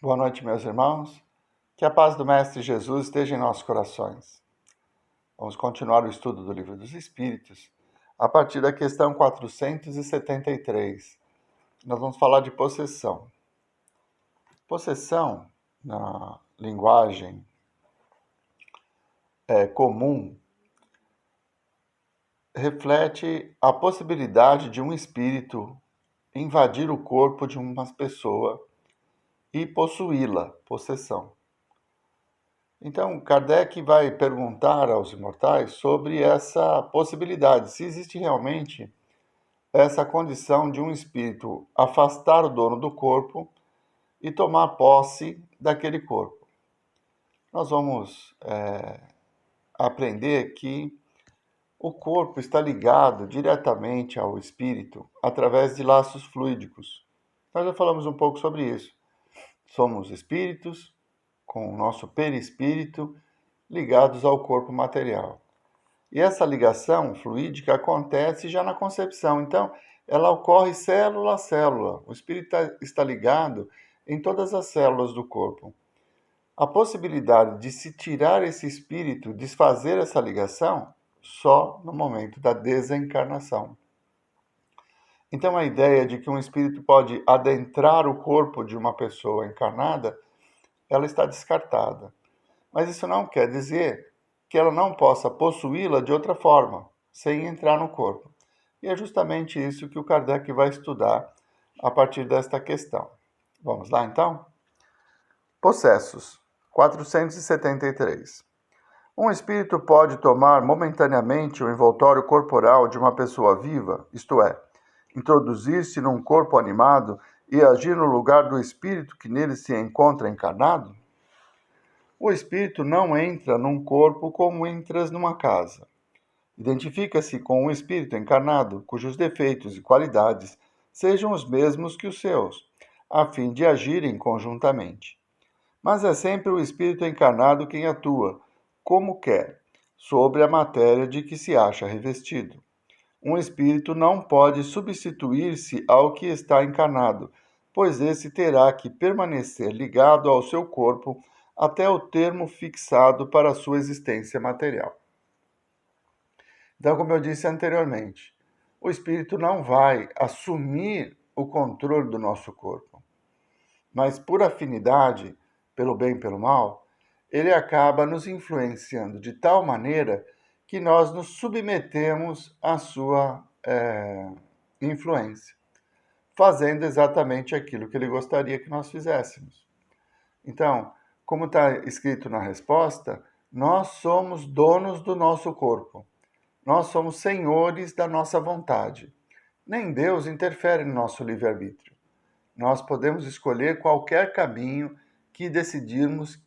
Boa noite, meus irmãos. Que a paz do Mestre Jesus esteja em nossos corações. Vamos continuar o estudo do Livro dos Espíritos a partir da questão 473. Nós vamos falar de possessão. Possessão, na linguagem comum, reflete a possibilidade de um espírito invadir o corpo de uma pessoa e possuí-la, possessão. Então, Kardec vai perguntar aos imortais sobre essa possibilidade, se existe realmente essa condição de um espírito afastar o dono do corpo e tomar posse daquele corpo. Nós vamos aprender que o corpo está ligado diretamente ao espírito através de laços fluídicos. Nós já falamos um pouco sobre isso. Somos espíritos com o nosso perispírito ligados ao corpo material. E essa ligação fluídica acontece já na concepção. Então, ela ocorre célula a célula. O espírito está ligado em todas as células do corpo. A possibilidade de se tirar esse espírito, desfazer essa ligação, só no momento da desencarnação. Então, a ideia de que um espírito pode adentrar o corpo de uma pessoa encarnada, ela está descartada. Mas isso não quer dizer que ela não possa possuí-la de outra forma, sem entrar no corpo. E é justamente isso que o Kardec vai estudar a partir desta questão. Vamos lá, então? Possessos, 473. Um espírito pode tomar momentaneamente o envoltório corporal de uma pessoa viva, isto é, introduzir-se num corpo animado e agir no lugar do espírito que nele se encontra encarnado? O espírito não entra num corpo como entras numa casa. Identifica-se com um espírito encarnado, cujos defeitos e qualidades sejam os mesmos que os seus, a fim de agirem conjuntamente. Mas é sempre o espírito encarnado quem atua, como quer, sobre a matéria de que se acha revestido. Um espírito não pode substituir-se ao que está encarnado, pois esse terá que permanecer ligado ao seu corpo até o termo fixado para a sua existência material. Então, como eu disse anteriormente, o espírito não vai assumir o controle do nosso corpo, mas por afinidade, pelo bem e pelo mal, ele acaba nos influenciando de tal maneira que nós nos submetemos à sua influência, fazendo exatamente aquilo que ele gostaria que nós fizéssemos. Então, como está escrito na resposta, nós somos donos do nosso corpo. Nós somos senhores da nossa vontade. Nem Deus interfere no nosso livre-arbítrio. Nós podemos escolher qualquer caminho que decidirmos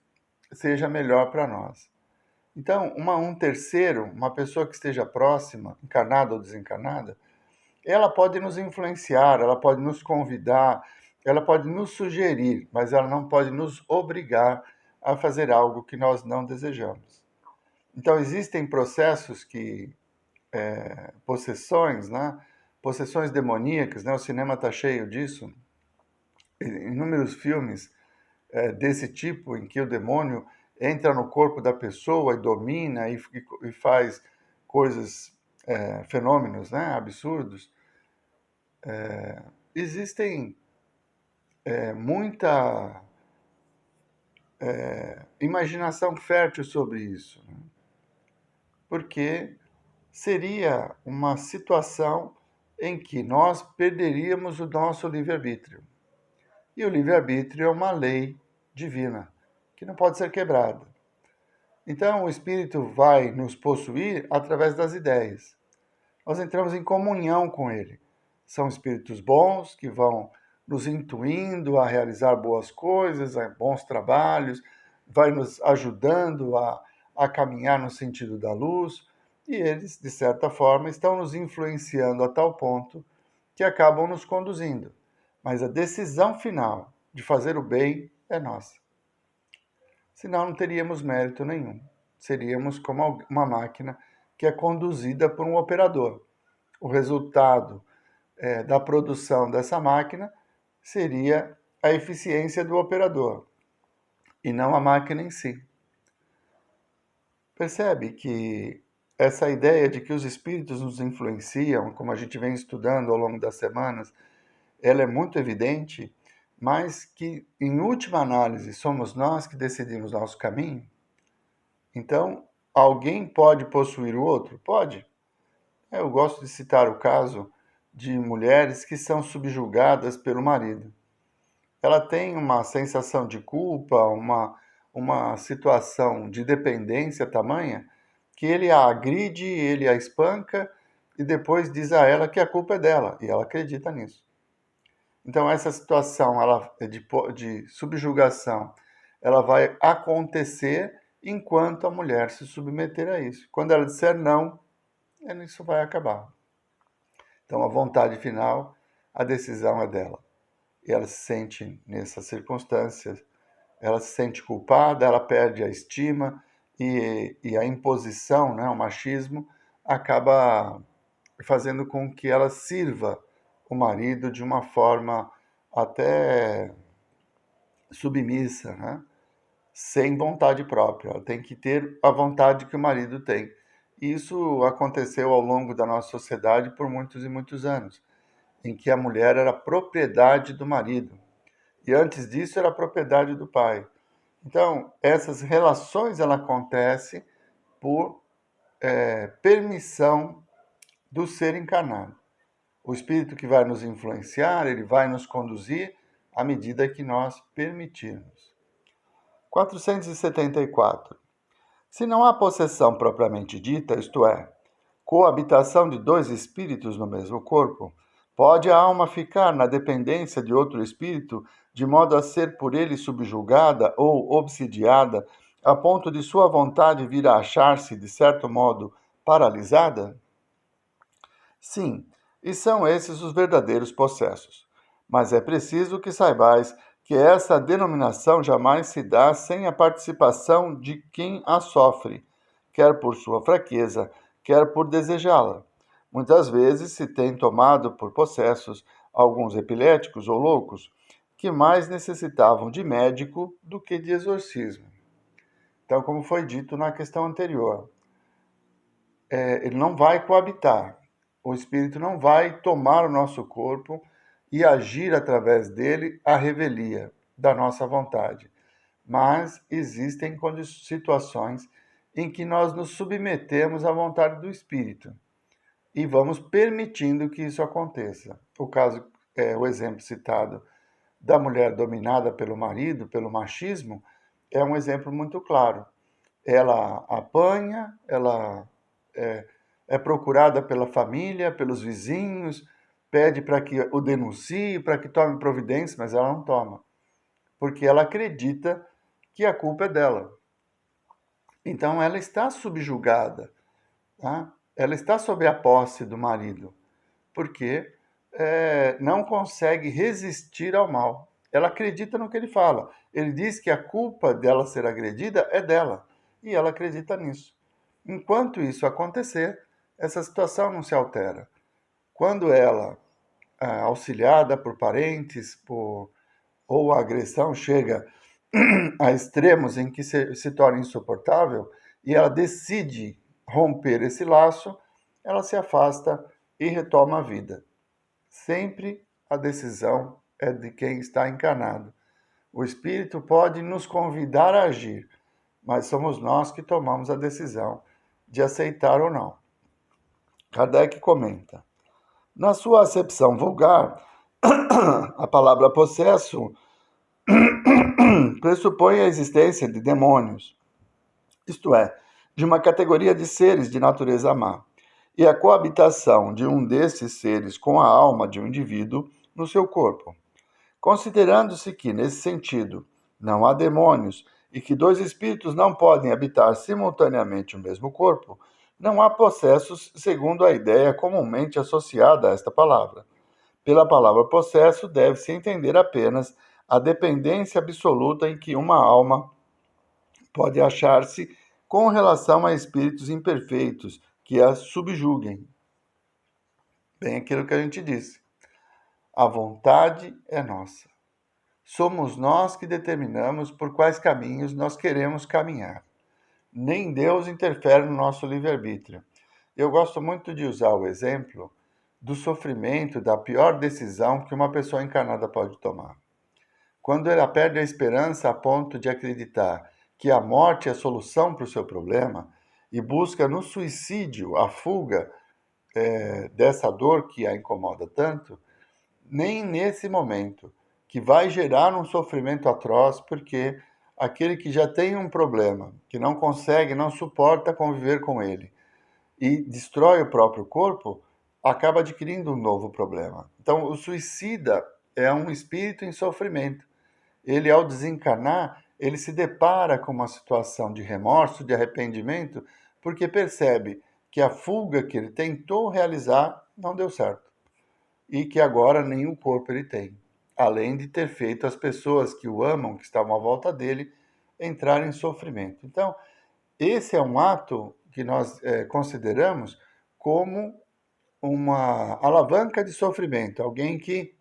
seja melhor para nós. Então, um terceiro, uma pessoa que esteja próxima, encarnada ou desencarnada, ela pode nos influenciar, ela pode nos convidar, ela pode nos sugerir, mas ela não pode nos obrigar a fazer algo que nós não desejamos. Então, existem processos que, possessões, né? Possessões demoníacas, né? O cinema está cheio disso. Inúmeros filmes desse tipo, em que o demônio entra no corpo da pessoa e domina e faz coisas, fenômenos, né? Absurdos. Existem muita imaginação fértil sobre isso, né? Porque seria uma situação em que nós perderíamos o nosso livre-arbítrio. E o livre-arbítrio é uma lei divina, que não pode ser quebrada. Então, o Espírito vai nos possuir através das ideias. Nós entramos em comunhão com ele. São espíritos bons que vão nos intuindo a realizar boas coisas, a bons trabalhos, vai nos ajudando a caminhar no sentido da luz, e eles, de certa forma, estão nos influenciando a tal ponto que acabam nos conduzindo. Mas a decisão final de fazer o bem é nossa. Senão não teríamos mérito nenhum. Seríamos como uma máquina que é conduzida por um operador. O resultado da produção dessa máquina seria a eficiência do operador e não a máquina em si. Percebe que essa ideia de que os espíritos nos influenciam, como a gente vem estudando ao longo das semanas, ela é muito evidente, mas que, em última análise, somos nós que decidimos nosso caminho. Então, alguém pode possuir o outro? Pode. Eu gosto de citar o caso de mulheres que são subjugadas pelo marido. Ela tem uma sensação de culpa, uma situação de dependência tamanha, que ele a agride, ele a espanca e depois diz a ela que a culpa é dela, e ela acredita nisso. Então, essa situação de subjugação, ela vai acontecer enquanto a mulher se submeter a isso. Quando ela disser não, isso vai acabar. Então, a vontade final, a decisão é dela. E ela se sente, nessas circunstâncias, ela se sente culpada, ela perde a estima e a imposição, né, o machismo, acaba fazendo com que ela sirva o marido de uma forma até submissa, né? Sem vontade própria. Ela tem que ter a vontade que o marido tem. E isso aconteceu ao longo da nossa sociedade por muitos e muitos anos, em que a mulher era propriedade do marido. E antes disso era propriedade do pai. Então, essas relações ela acontecem por permissão do ser encarnado. O espírito que vai nos influenciar, ele vai nos conduzir à medida que nós permitirmos. 474. Se não há possessão propriamente dita, isto é, coabitação de dois espíritos no mesmo corpo, pode a alma ficar na dependência de outro espírito, de modo a ser por ele subjugada ou obsidiada, a ponto de sua vontade vir a achar-se, de certo modo, paralisada? Sim, e são esses os verdadeiros possessos. Mas é preciso que saibais que essa denominação jamais se dá sem a participação de quem a sofre, quer por sua fraqueza, quer por desejá-la. Muitas vezes se tem tomado por possessos alguns epiléticos ou loucos que mais necessitavam de médico do que de exorcismo. Então, como foi dito na questão anterior, ele não vai coabitar. O espírito não vai tomar o nosso corpo e agir através dele a revelia da nossa vontade. Mas existem situações em que nós nos submetemos à vontade do espírito e vamos permitindo que isso aconteça. O exemplo citado da mulher dominada pelo marido, pelo machismo, é um exemplo muito claro. Ela apanha, ela é procurada pela família, pelos vizinhos, pede para que o denuncie, para que tome providência, mas ela não toma, porque ela acredita que a culpa é dela. Então ela está subjugada, tá? Ela está sob a posse do marido, porque não consegue resistir ao mal. Ela acredita no que ele fala. Ele diz que a culpa dela ser agredida é dela, e ela acredita nisso. Enquanto isso acontecer, essa situação não se altera. Quando ela, auxiliada por parentes, ou a agressão chega a extremos em que se torna insuportável e ela decide romper esse laço, ela se afasta e retoma a vida. Sempre a decisão é de quem está encarnado. O espírito pode nos convidar a agir, mas somos nós que tomamos a decisão de aceitar ou não. Kardec comenta: na sua acepção vulgar, a palavra possesso pressupõe a existência de demônios, isto é, de uma categoria de seres de natureza má, e a coabitação de um desses seres com a alma de um indivíduo no seu corpo. Considerando-se que, nesse sentido, não há demônios e que dois espíritos não podem habitar simultaneamente o mesmo corpo, não há possessos segundo a ideia comumente associada a esta palavra. Pela palavra possesso deve-se entender apenas a dependência absoluta em que uma alma pode achar-se com relação a espíritos imperfeitos que a subjuguem. Bem aquilo que a gente disse. A vontade é nossa. somos nós que determinamos por quais caminhos nós queremos caminhar. Nem Deus interfere no nosso livre-arbítrio. Eu gosto muito de usar o exemplo do sofrimento, da pior decisão que uma pessoa encarnada pode tomar. Quando ela perde a esperança a ponto de acreditar que a morte é a solução para o seu problema e busca no suicídio a fuga dessa dor que a incomoda tanto, nem nesse momento, que vai gerar um sofrimento atroz, porque aquele que já tem um problema, que não consegue, não suporta conviver com ele e destrói o próprio corpo, acaba adquirindo um novo problema. Então, o suicida é um espírito em sofrimento. Ele, ao desencarnar, ele se depara com uma situação de remorso, de arrependimento, porque percebe que a fuga que ele tentou realizar não deu certo e que agora nem o corpo ele tem, além de ter feito as pessoas que o amam, que estavam à volta dele, entrar em sofrimento. Então, esse é um ato que nós consideramos como uma alavanca de sofrimento. Alguém que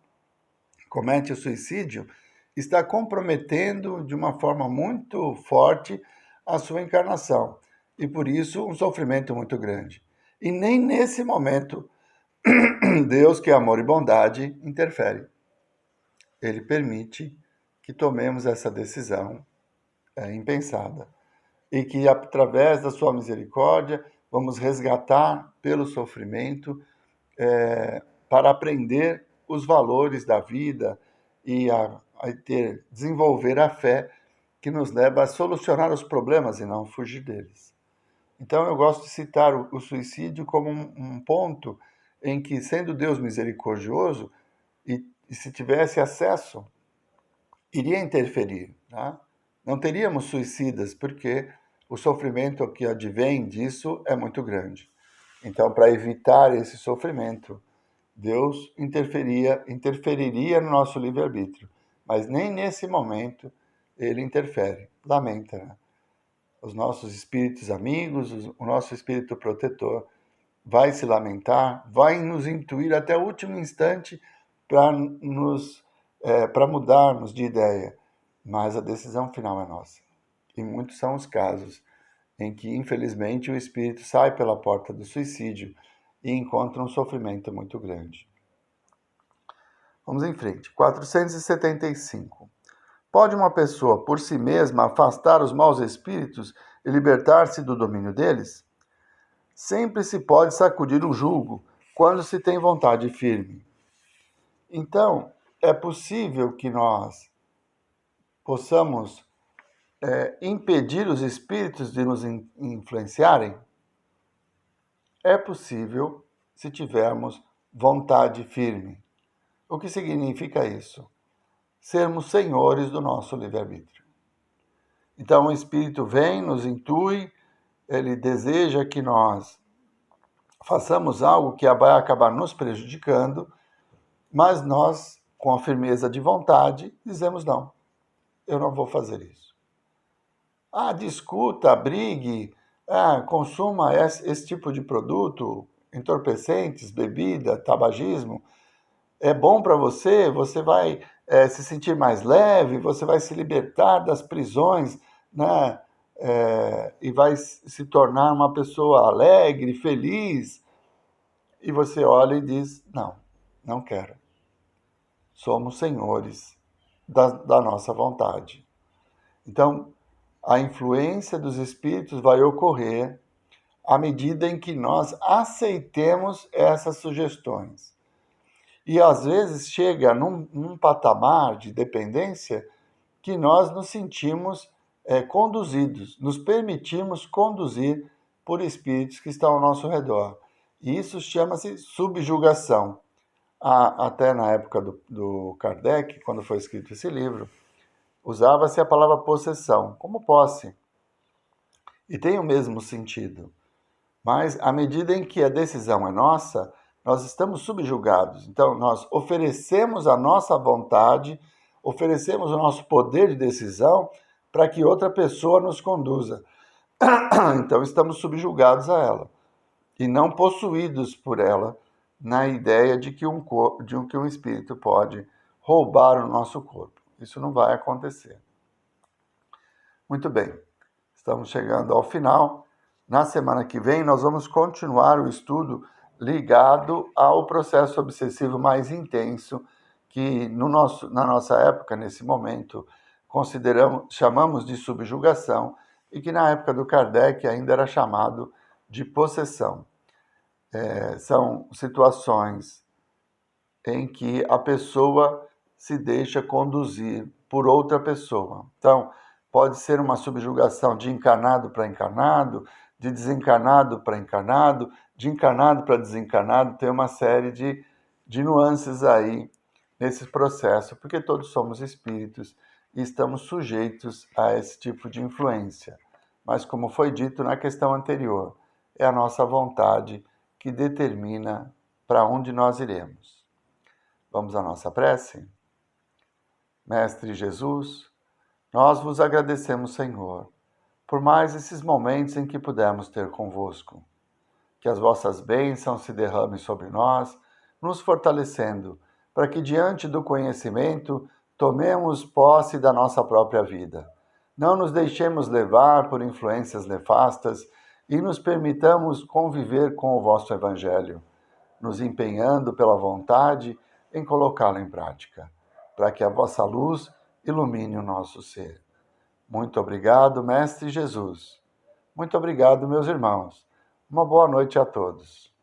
comete o suicídio está comprometendo de uma forma muito forte a sua encarnação e, por isso, um sofrimento muito grande. E nem nesse momento Deus, que é amor e bondade, interfere. Ele permite que tomemos essa decisão impensada e que, através da sua misericórdia, vamos resgatar pelo sofrimento para aprender os valores da vida e desenvolver a fé que nos leva a solucionar os problemas e não fugir deles. Então, eu gosto de citar o suicídio como um ponto em que, sendo Deus misericordioso, e se tivesse acesso, iria interferir. Tá? Não teríamos suicidas, porque o sofrimento que advém disso é muito grande. Então, para evitar esse sofrimento, Deus interferiria no nosso livre-arbítrio. Mas nem nesse momento ele interfere. Lamenta, né? Os nossos espíritos amigos, o nosso espírito protetor vai se lamentar, vai nos intuir até o último instante para mudarmos de ideia, mas a decisão final é nossa. E muitos são os casos em que, infelizmente, o espírito sai pela porta do suicídio e encontra um sofrimento muito grande. Vamos em frente. 475. Pode uma pessoa, por si mesma, afastar os maus espíritos e libertar-se do domínio deles? Sempre se pode sacudir o jugo quando se tem vontade firme. Então, é possível que nós possamos impedir os espíritos de nos influenciarem? É possível se tivermos vontade firme. O que significa isso? Sermos senhores do nosso livre-arbítrio. Então, o espírito vem, nos intui, ele deseja que nós façamos algo que vai acabar nos prejudicando, mas nós, com a firmeza de vontade, dizemos não, eu não vou fazer isso. Discuta, brigue, consuma esse tipo de produto, entorpecentes, bebida, tabagismo, é bom para você, você vai se sentir mais leve, você vai se libertar das prisões, né? E vai se tornar uma pessoa alegre, feliz. E você olha e diz, não, não quero. Somos senhores da nossa vontade. Então, a influência dos espíritos vai ocorrer à medida em que nós aceitemos essas sugestões. E às vezes chega num patamar de dependência que nós nos sentimos conduzidos, nos permitimos conduzir por espíritos que estão ao nosso redor. E isso chama-se subjugação. Até na época do Kardec, quando foi escrito esse livro, usava-se a palavra possessão, como posse. E tem o mesmo sentido. Mas à medida em que a decisão é nossa, nós estamos subjugados. Então, nós oferecemos a nossa vontade, oferecemos o nosso poder de decisão para que outra pessoa nos conduza. Então, estamos subjugados a ela e não possuídos por ela, na ideia de que um espírito pode roubar o nosso corpo. Isso não vai acontecer. Muito bem, estamos chegando ao final. Na semana que vem, nós vamos continuar o estudo ligado ao processo obsessivo mais intenso, que na nossa época, nesse momento, chamamos de subjugação, e que na época do Kardec ainda era chamado de possessão. São situações em que a pessoa se deixa conduzir por outra pessoa. Então, pode ser uma subjugação de encarnado para encarnado, de desencarnado para encarnado, de encarnado para desencarnado, tem uma série de nuances aí nesse processo, porque todos somos espíritos e estamos sujeitos a esse tipo de influência. Mas, como foi dito na questão anterior, é a nossa vontade que determina para onde nós iremos. Vamos à nossa prece? Mestre Jesus, nós vos agradecemos, Senhor, por mais esses momentos em que pudemos ter convosco. Que as vossas bênçãos se derramem sobre nós, nos fortalecendo, para que diante do conhecimento tomemos posse da nossa própria vida. Não nos deixemos levar por influências nefastas e nos permitamos conviver com o vosso Evangelho, nos empenhando pela vontade em colocá-lo em prática, para que a vossa luz ilumine o nosso ser. Muito obrigado, Mestre Jesus. Muito obrigado, meus irmãos. Uma boa noite a todos.